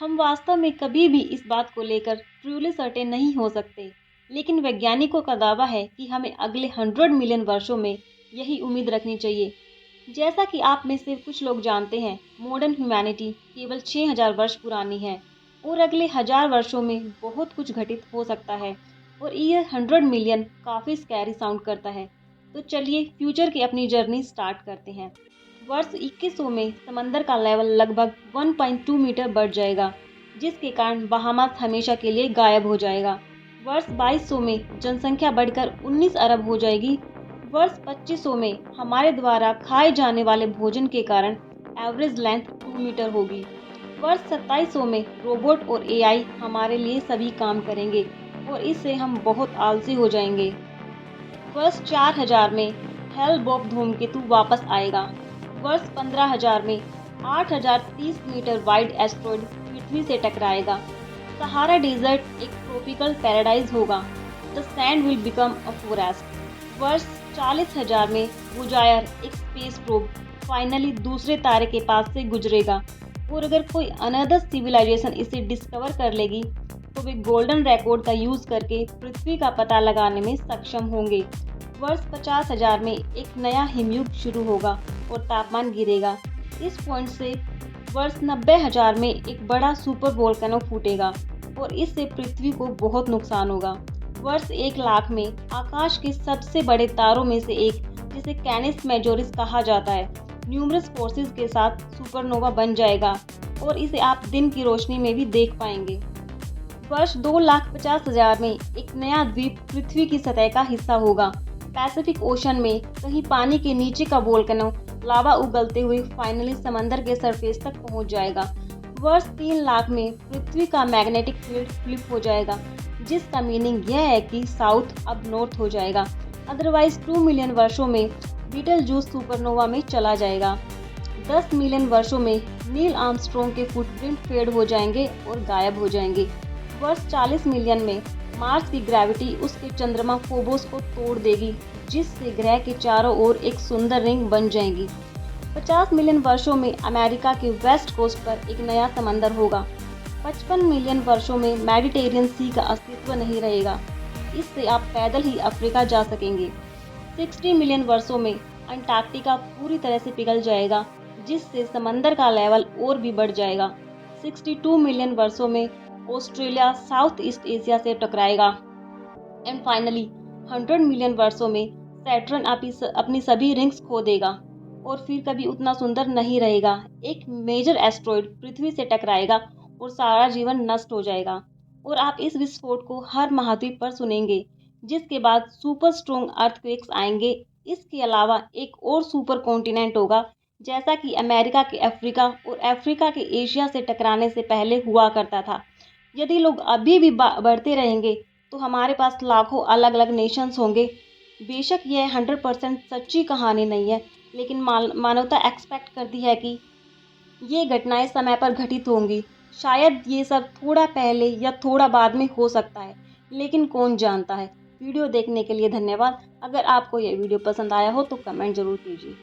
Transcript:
हम वास्तव में कभी भी इस बात को लेकर ट्रूली सर्टेन नहीं हो सकते, लेकिन वैज्ञानिकों का दावा है कि हमें अगले 100 मिलियन वर्षों में यही उम्मीद रखनी चाहिए। जैसा कि आप में से कुछ लोग जानते हैं, मॉडर्न ह्यूमैनिटी केवल 6000 वर्ष पुरानी है और अगले 1000 वर्षों में बहुत कुछ घटित हो सकता है और ईयर 100 मिलियन काफ़ी स्कैरी साउंड करता है। तो चलिए फ्यूचर की अपनी जर्नी स्टार्ट करते हैं। वर्ष 2100 में समंदर का लेवल लगभग 1.2 मीटर बढ़ जाएगा, जिसके कारण बहामास हमेशा के लिए गायब हो जाएगा। वर्ष 2200 में जनसंख्या बढ़कर 19 अरब हो जाएगी। वर्ष 2500 में हमारे द्वारा खाए जाने वाले भोजन के कारण एवरेज लेंथ 2 मीटर होगी। वर्ष 2700 में रोबोट और एआई हमारे लिए सभी काम करेंगे और इससे हम बहुत आलसी हो जाएंगे। वर्ष 4000 में हेल-बोप धूमकेतु वापस आएगा। वर्ष 15000 में 8030 मीटर वाइड एस्टेरॉयड पृथ्वी से टकराएगा। सहारा डेजर्ट एक ट्रॉपिकल पैराडाइज होगा। The sand will become a forest. वर्ष 40000 में वोयाजर एक स्पेस प्रोब फाइनली दूसरे तारे के पास से गुजरेगा और अगर कोई अनदर सिविलाइजेशन इसे डिस्कवर कर लेगी तो वे गोल्डन रिकॉर्ड का यूज करके पृथ्वी का पता लगाने में सक्षम होंगे। वर्ष 50000 में एक नया हिमयुग शुरू होगा और तापमान गिरेगा। इस पॉइंट से वर्ष 90000 में एक बड़ा सुपर वोल्केनो फूटेगा और इससे पृथ्वी को बहुत नुकसान होगा। वर्ष 1,00,000 में आकाश के सबसे बड़े तारों में से एक, जिसे कैनिस मेजोरिस कहा जाता है, न्यूमरस फोर्सेस के साथ सुपरनोवा बन जाएगा और इसे आप दिन की रोशनी में भी देख पाएंगे। वर्ष 2,50,000 में एक नया द्वीप पृथ्वी की सतह का हिस्सा होगा। पैसिफिक ओशन में कहीं पानी के नीचे का वोल्केनो लावा उगलते हुए फाइनली समंदर के सरफेस तक पहुंच जाएगा। वर्ष 3,00,000 में पृथ्वी का मैग्नेटिक फील्ड फ्लिप हो जाएगा, जिसका मीनिंग यह है कि साउथ अब नॉर्थ हो जाएगा। अदरवाइज 2 मिलियन वर्षों में बीटलजूस सुपरनोवा में चला जाएगा। 10 मिलियन वर्षों में नील आर्मस्ट्रॉन्ग के फुटप्रिंट फेड हो जाएंगे और गायब हो जाएंगे। वर्ष 40 मिलियन में मार्स की ग्रेविटी उसके चंद्रमा फोबोस को तोड़ देगी, जिससे ग्रह के चारों ओर एक सुंदर रिंग बन जाएगी। 50 मिलियन वर्षों में अमेरिका के वेस्ट कोस्ट पर एक नया समंदर होगा। 55 मिलियन वर्षों में मेडिटेरियन सी का अस्तित्व नहीं रहेगा, इससे आप पैदल ही अफ्रीका जा सकेंगे। 60 मिलियन वर्षों में अंटार्कटिका पूरी तरह से पिघल जाएगा, जिससे समंदर का लेवल और भी बढ़ जाएगा। 62 मिलियन वर्षों में ऑस्ट्रेलिया साउथ ईस्ट एशिया से टकराएगा। एंड फाइनली 100 मिलियन वर्षों में सैटर्न अपनी सभी रिंग्स खो देगा और फिर कभी उतना सुंदर नहीं रहेगा। एक मेजर एस्टेरॉयड पृथ्वी से टकराएगा और सारा जीवन नष्ट हो जाएगा और आप इस विस्फोट को हर महाद्वीप पर सुनेंगे, जिसके बाद सुपर स्ट्रॉन्ग अर्थक्वेक्स आएंगे। इसके अलावा एक और सुपर कॉन्टिनेंट होगा, जैसा कि अमेरिका के अफ्रीका और अफ्रीका के एशिया से टकराने से पहले हुआ करता था। यदि लोग अभी भी बढ़ते रहेंगे तो हमारे पास लाखों अलग अलग नेशंस होंगे। बेशक यह 100% सच्ची कहानी नहीं है, लेकिन मानवता एक्सपेक्ट करती है कि ये घटनाएं समय पर घटित होंगी। शायद ये सब थोड़ा पहले या थोड़ा बाद में हो सकता है, लेकिन कौन जानता है। वीडियो देखने के लिए धन्यवाद। अगर आपको यह वीडियो पसंद आया हो तो कमेंट जरूर कीजिए।